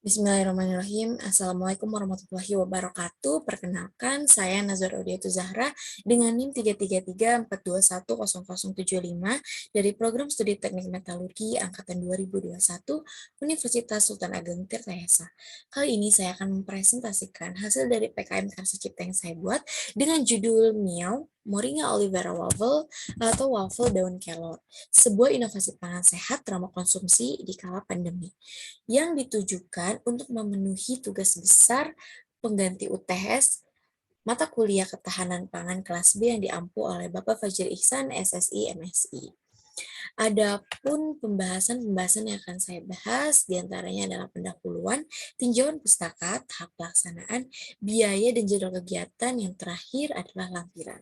Bismillahirrahmanirrahim. Assalamualaikum warahmatullahi wabarakatuh. Perkenalkan, saya Nazar Audiatu Zahra dengan NIM 33342100075 dari Program Studi Teknik Metalurgi Angkatan 2021 Universitas Sultan Ageng Tirtayasa. Kali ini saya akan mempresentasikan hasil dari PKM Karsa Cipta yang saya buat dengan judul Miao Moringa Olivera Waffle atau waffle daun kelor, sebuah inovasi pangan sehat ramah konsumsi di kala pandemi yang ditujukan untuk memenuhi tugas besar pengganti UTS mata kuliah ketahanan pangan kelas B yang diampu oleh Bapak Fajri Ihsan, SSI, MSI. Adapun pembahasan yang akan saya bahas, diantaranya adalah pendahuluan, tinjauan pustaka, tahap pelaksanaan, biaya dan jadwal kegiatan, yang terakhir adalah lampiran.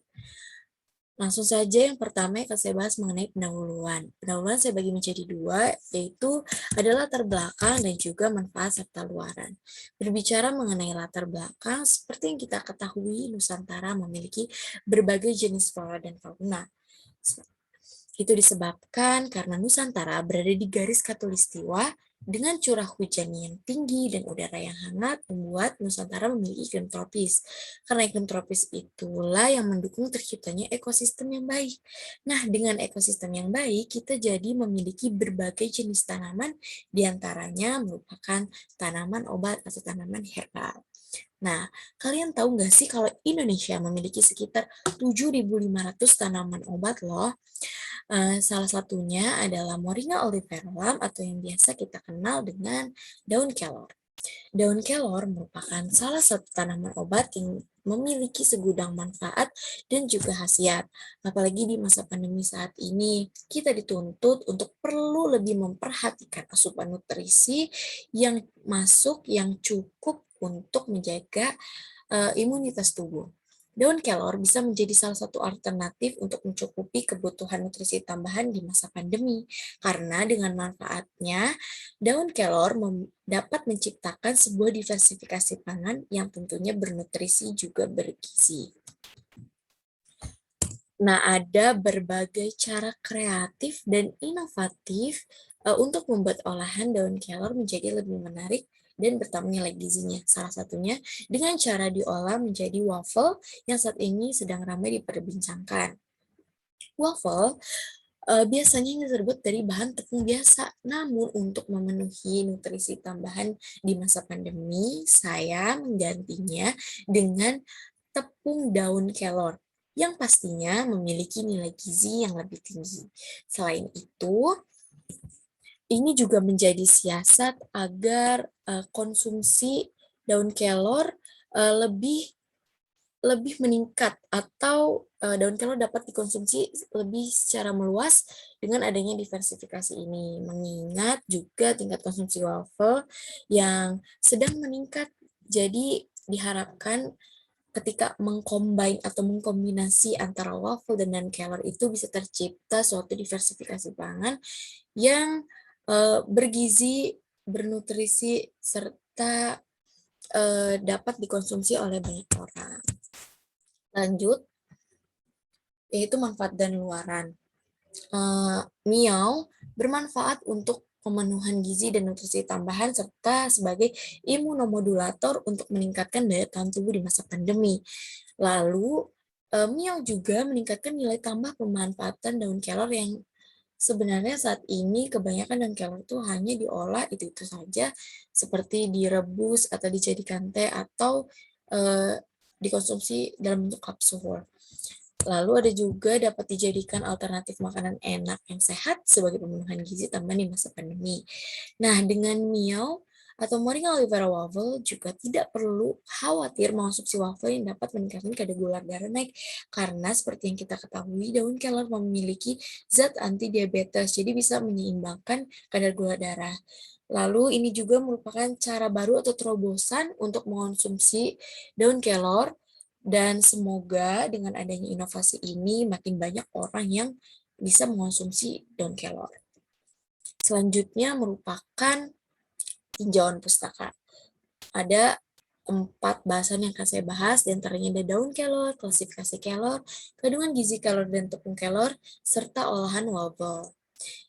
Langsung saja yang pertama yang akan saya bahas mengenai pendahuluan. Pendahuluan saya bagi menjadi dua, yaitu adalah latar belakang dan juga manfaat serta luaran. Berbicara mengenai latar belakang, seperti yang kita ketahui, Nusantara memiliki berbagai jenis flora dan fauna. Itu disebabkan karena Nusantara berada di garis khatulistiwa dengan curah hujan yang tinggi dan udara yang hangat membuat Nusantara memiliki iklim tropis. Karena iklim tropis itulah yang mendukung terciptanya ekosistem yang baik. Nah, dengan ekosistem yang baik, kita jadi memiliki berbagai jenis tanaman, diantaranya merupakan tanaman obat atau tanaman herbal. Nah, kalian tahu nggak sih kalau Indonesia memiliki sekitar 7.500 tanaman obat loh? Salah satunya adalah Moringa oliverum atau yang biasa kita kenal dengan daun kelor. Daun kelor merupakan salah satu tanaman obat yang memiliki segudang manfaat dan juga khasiat. Apalagi di masa pandemi saat ini, kita dituntut untuk perlu lebih memperhatikan asupan nutrisi yang masuk yang cukup untuk menjaga imunitas tubuh. Daun kelor bisa menjadi salah satu alternatif untuk mencukupi kebutuhan nutrisi tambahan di masa pandemi, karena dengan manfaatnya, daun kelor dapat menciptakan sebuah diversifikasi pangan yang tentunya bernutrisi juga bergizi. Nah, ada berbagai cara kreatif dan inovatif untuk membuat olahan daun kelor menjadi lebih menarik dan bertambah nilai gizinya. Salah satunya dengan cara diolah menjadi waffle yang saat ini sedang ramai diperbincangkan. Waffle biasanya terbuat dari bahan tepung biasa, namun untuk memenuhi nutrisi tambahan di masa pandemi, saya menggantinya dengan tepung daun kelor yang pastinya memiliki nilai gizi yang lebih tinggi. Selain itu, ini juga menjadi siasat agar konsumsi daun kelor lebih meningkat atau daun kelor dapat dikonsumsi lebih secara meluas dengan adanya diversifikasi ini. Mengingat juga tingkat konsumsi waffle yang sedang meningkat, jadi diharapkan ketika mengcombine atau mengkombinasi antara waffle dan daun kelor itu bisa tercipta suatu diversifikasi pangan yang bergizi, bernutrisi, serta dapat dikonsumsi oleh banyak orang. Lanjut, yaitu manfaat dan luaran. Miao bermanfaat untuk pemenuhan gizi dan nutrisi tambahan serta sebagai imunomodulator untuk meningkatkan daya tahan tubuh di masa pandemi. Lalu, Miao juga meningkatkan nilai tambah pemanfaatan daun kelor yang sebenarnya saat ini kebanyakan daun kelor itu hanya diolah itu saja, seperti direbus atau dijadikan teh atau dikonsumsi dalam bentuk kapsul. Lalu ada juga dapat dijadikan alternatif makanan enak yang sehat sebagai pemenuhan gizi tambahan di masa pandemi. Nah, dengan Mio atau Moringa Olivera Waffle juga tidak perlu khawatir mengonsumsi waffle yang dapat meningkatkan kadar gula darah naik, karena seperti yang kita ketahui, daun kelor memiliki zat anti diabetes, jadi bisa menyeimbangkan kadar gula darah. Lalu ini juga merupakan cara baru atau terobosan untuk mengonsumsi daun kelor, dan semoga dengan adanya inovasi ini makin banyak orang yang bisa mengonsumsi daun kelor. Selanjutnya merupakan tinjauan pustaka. Ada 4 bahasan yang akan saya bahas, diantaranya ada daun kelor, klasifikasi kelor, kandungan gizi kelor dan tepung kelor, serta olahan waffle.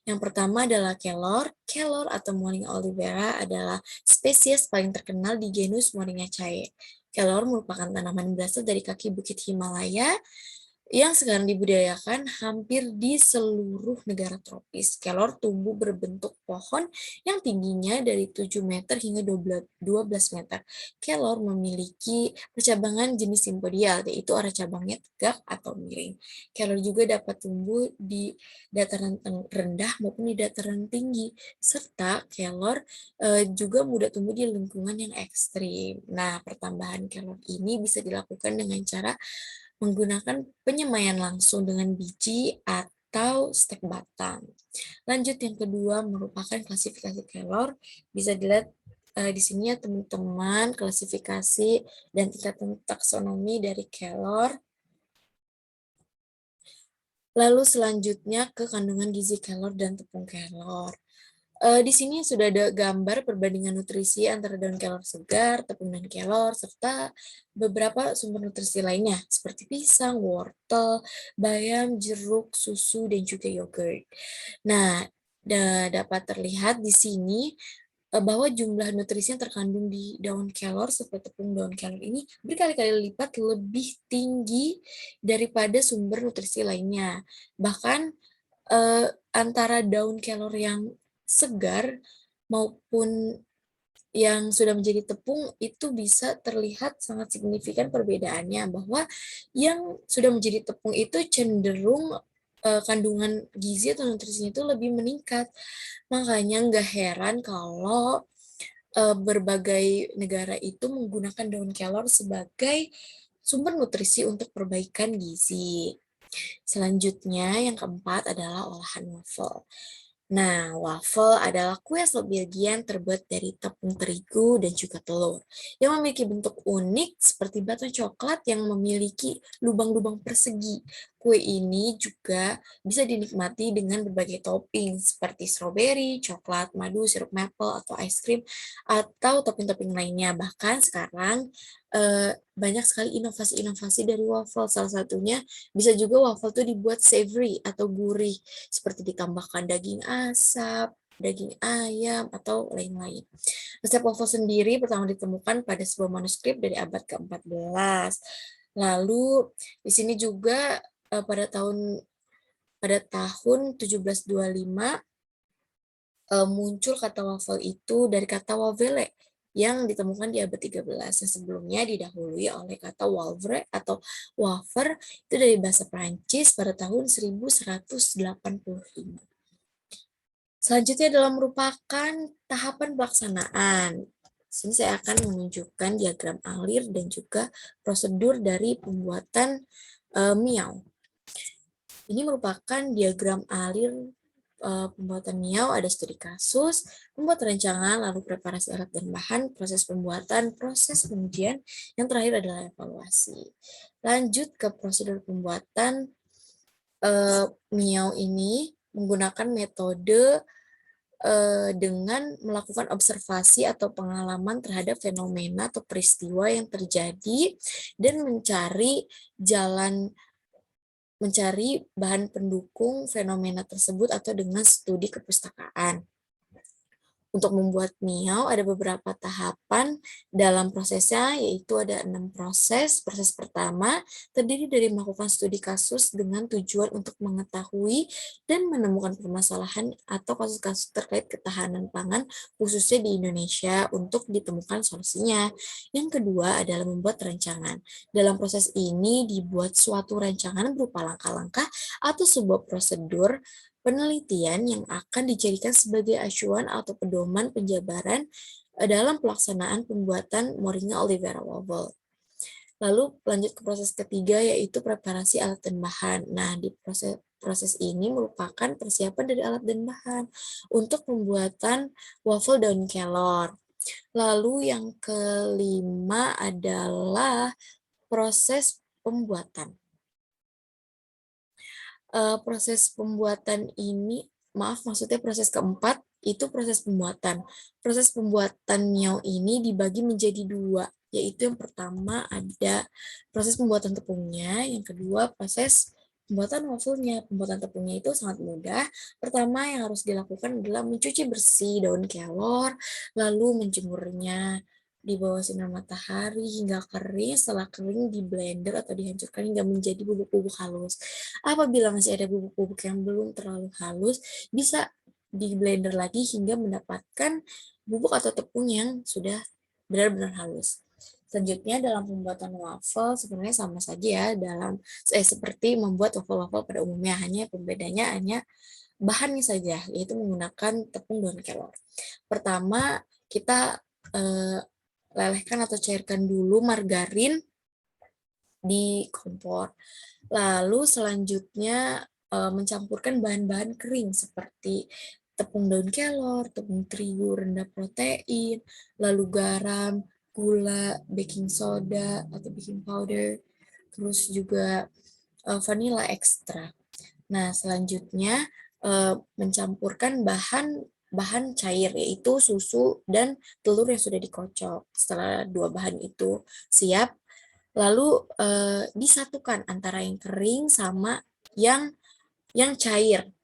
Yang pertama adalah kelor. Kelor atau Moringa olivera adalah spesies paling terkenal di genus Moringaceae. Kelor merupakan tanaman berasal dari kaki bukit Himalaya yang sekarang dibudidayakan hampir di seluruh negara tropis. Kelor tumbuh berbentuk pohon yang tingginya dari 7 meter hingga 12 meter. Kelor memiliki percabangan jenis simpodial, yaitu arah cabangnya tegak atau miring. Kelor juga dapat tumbuh di dataran rendah maupun di dataran tinggi, serta kelor juga mudah tumbuh di lingkungan yang ekstrim. Nah, pertambahan kelor ini bisa dilakukan dengan cara menggunakan penyemaian langsung dengan biji atau stek batang. Lanjut yang kedua merupakan klasifikasi kelor. Bisa dilihat di sini ya teman-teman, klasifikasi dan tingkatan taksonomi dari kelor. Lalu selanjutnya ke kandungan gizi kelor dan tepung kelor. Di sini sudah ada gambar perbandingan nutrisi antara daun kelor segar, tepung dan kelor, serta beberapa sumber nutrisi lainnya, seperti pisang, wortel, bayam, jeruk, susu, dan juga yogurt. Nah, dapat terlihat di sini bahwa jumlah nutrisi yang terkandung di daun kelor seperti tepung daun kelor ini berkali-kali lipat lebih tinggi daripada sumber nutrisi lainnya. Bahkan antara daun kelor yang segar maupun yang sudah menjadi tepung itu bisa terlihat sangat signifikan perbedaannya, bahwa yang sudah menjadi tepung itu cenderung kandungan gizi atau nutrisinya itu lebih meningkat. Makanya nggak heran kalau berbagai negara itu menggunakan daun kelor sebagai sumber nutrisi untuk perbaikan gizi. Selanjutnya, yang keempat adalah olahan waffle. Nah, waffle adalah kue asal Belgia yang terbuat dari tepung terigu dan juga telur, yang memiliki bentuk unik seperti batu coklat yang memiliki lubang-lubang persegi. Kue ini juga bisa dinikmati dengan berbagai topping seperti stroberi, coklat, madu, sirup maple, atau es krim, atau topping-topping lainnya. Bahkan sekarang banyak sekali inovasi-inovasi dari waffle. Salah satunya bisa juga waffle itu dibuat savory atau gurih, seperti ditambahkan daging asap, daging ayam, atau lain-lain. Resep waffle sendiri pertama ditemukan pada sebuah manuskrip dari abad ke-14. Lalu di sini juga pada tahun 1725 muncul kata waffle itu dari kata wavele yang ditemukan di abad 13 yang sebelumnya didahului oleh kata wavre atau wafer itu dari bahasa Prancis pada tahun 1185. Selanjutnya adalah merupakan tahapan pelaksanaan. Sini saya akan menunjukkan diagram alir dan juga prosedur dari pembuatan miao. Ini merupakan diagram alir pembuatan miao, ada studi kasus, membuat rancangan, lalu preparasi alat dan bahan, proses pembuatan, proses pengujian, yang terakhir adalah evaluasi. Lanjut ke prosedur pembuatan miao ini menggunakan metode dengan melakukan observasi atau pengalaman terhadap fenomena atau peristiwa yang terjadi dan mencari bahan pendukung fenomena tersebut atau dengan studi kepustakaan. Untuk membuat miao ada beberapa tahapan dalam prosesnya, yaitu ada 6 proses. Proses pertama terdiri dari melakukan studi kasus dengan tujuan untuk mengetahui dan menemukan permasalahan atau kasus-kasus terkait ketahanan pangan khususnya di Indonesia untuk ditemukan solusinya. Yang kedua adalah membuat rancangan. Dalam proses ini dibuat suatu rancangan berupa langkah-langkah atau sebuah prosedur penelitian yang akan dijadikan sebagai acuan atau pedoman penjabaran dalam pelaksanaan pembuatan Moringa olivera waffle. Lalu lanjut ke proses ketiga yaitu preparasi alat dan bahan. Nah, di proses ini merupakan persiapan dari alat dan bahan untuk pembuatan waffle daun kelor. Lalu yang kelima adalah proses pembuatan. Proses pembuatan ini, maksudnya proses keempat itu proses pembuatan. Proses pembuatan miao ini dibagi menjadi dua, yaitu yang pertama ada proses pembuatan tepungnya, yang kedua proses Pembuatan wafelnya, pembuatan tepungnya itu sangat mudah. Pertama yang harus dilakukan adalah mencuci bersih daun kelor, lalu menjemurnya di bawah sinar matahari hingga kering. Setelah kering di blender atau dihancurkan hingga menjadi bubuk-bubuk halus. Apabila masih ada bubuk-bubuk yang belum terlalu halus, bisa di blender lagi hingga mendapatkan bubuk atau tepung yang sudah benar-benar halus. Selanjutnya dalam pembuatan waffle sebenarnya sama saja ya seperti membuat waffle-waffle pada umumnya, hanya pembedanya hanya bahannya saja, yaitu menggunakan tepung dan kelor. Pertama, kita lelehkan atau cairkan dulu margarin di kompor. Lalu selanjutnya mencampurkan bahan-bahan kering seperti tepung daun kelor, tepung terigu rendah protein, lalu garam, gula, baking soda atau baking powder, terus juga vanilla ekstra. Nah, selanjutnya mencampurkan bahan cair yaitu susu dan telur yang sudah dikocok. Setelah dua bahan itu siap, lalu disatukan antara yang kering sama yang cair.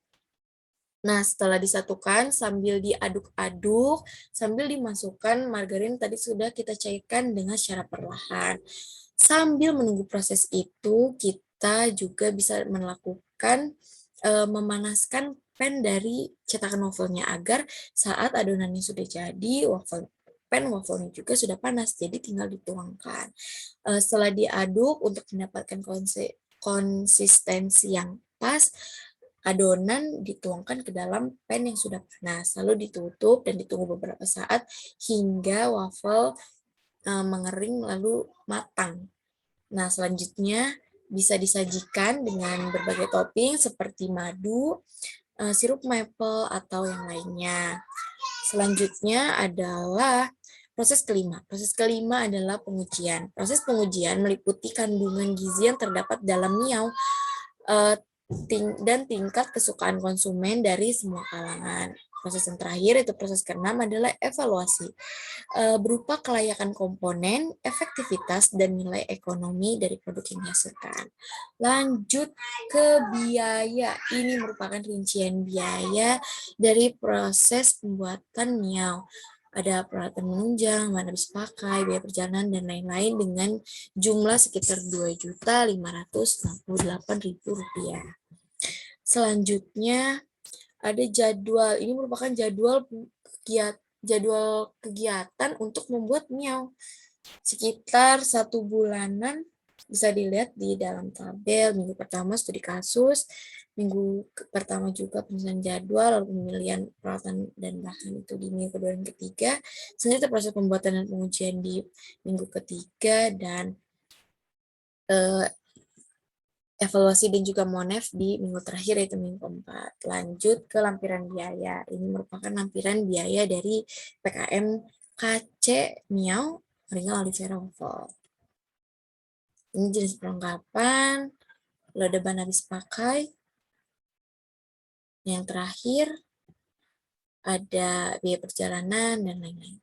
Nah, setelah disatukan sambil diaduk-aduk, sambil dimasukkan margarin tadi sudah kita cairkan dengan secara perlahan. Sambil menunggu proses itu, kita juga bisa melakukan memanaskan pan dari cetakan wafelnya agar saat adonannya sudah jadi, pan wafelnya juga sudah panas, jadi tinggal dituangkan. Setelah diaduk untuk mendapatkan konsistensi yang pas, adonan dituangkan ke dalam pan yang sudah panas, lalu ditutup dan ditunggu beberapa saat hingga waffle mengering lalu matang. Nah, selanjutnya bisa disajikan dengan berbagai topping seperti madu, sirup maple, atau yang lainnya. Selanjutnya adalah proses kelima. Proses kelima adalah pengujian. Proses pengujian meliputi kandungan gizi yang terdapat dalam miao dan tingkat kesukaan konsumen dari semua kalangan. Proses yang terakhir, itu proses keenam, adalah evaluasi. Berupa kelayakan komponen, efektivitas, dan nilai ekonomi dari produk yang dihasilkan. Lanjut ke biaya. Ini merupakan rincian biaya dari proses pembuatan miao. Ada peralatan menunjang, mana habis pakai, biaya perjalanan, dan lain-lain dengan jumlah sekitar Rp2.568.000. Selanjutnya ada jadwal. Ini merupakan jadwal kegiatan untuk membuat miao. Sekitar 1 bulanan, bisa dilihat di dalam tabel. Minggu pertama studi kasus, minggu pertama juga penyusunan jadwal, lalu pemilihan peralatan dan bahan itu di minggu kedua dan ketiga. Selanjutnya proses pembuatan dan pengujian di minggu ketiga, dan evaluasi dan juga monef di minggu terakhir, yaitu minggu keempat. Lanjut ke lampiran biaya. Ini merupakan lampiran biaya dari PKM KC Miao Moringa Aloe Vera Waffle. Ini jenis perlengkapan, lalu ada bahan habis pakai. Yang terakhir ada biaya perjalanan dan lain-lain.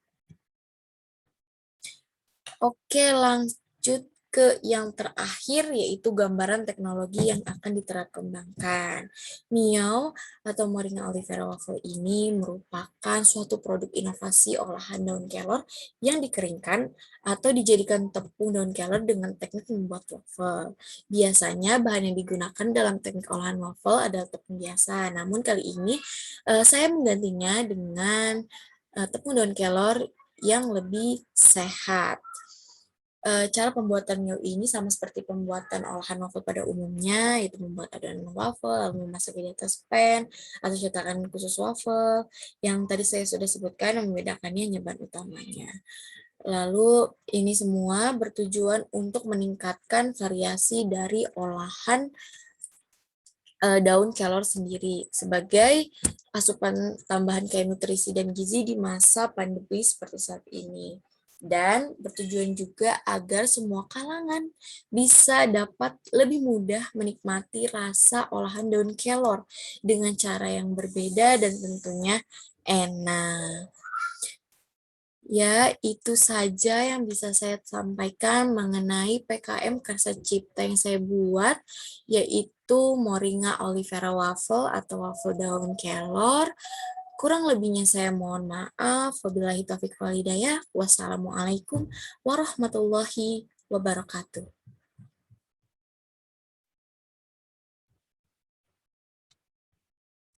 Oke, lanjut ke yang terakhir, yaitu gambaran teknologi yang akan diterapkan. Miao atau Moringa Aloe Vera Waffle ini merupakan suatu produk inovasi olahan daun kelor yang dikeringkan atau dijadikan tepung daun kelor dengan teknik membuat waffle. Biasanya bahan yang digunakan dalam teknik olahan waffle adalah tepung biasa, namun kali ini saya menggantinya dengan tepung daun kelor yang lebih sehat. Cara pembuatan mie ini sama seperti pembuatan olahan waffle pada umumnya, yaitu membuat adonan waffle, lalu memasaknya di atas pan, atau cetakan khusus waffle, yang tadi saya sudah sebutkan, yang membedakannya hanya bahan utamanya. Lalu ini semua bertujuan untuk meningkatkan variasi dari olahan daun kelor sendiri sebagai asupan tambahan kayak nutrisi dan gizi di masa pandemi seperti saat ini. Dan bertujuan juga agar semua kalangan bisa dapat lebih mudah menikmati rasa olahan daun kelor dengan cara yang berbeda dan tentunya enak. Ya, itu saja yang bisa saya sampaikan mengenai PKM Karsa Cipta yang saya buat, yaitu Moringa Olivera Waffle atau waffle daun kelor. Kurang lebihnya saya mohon maaf. Wabillahi taufiq walhidayah. Wassalamualaikum warahmatullahi wabarakatuh.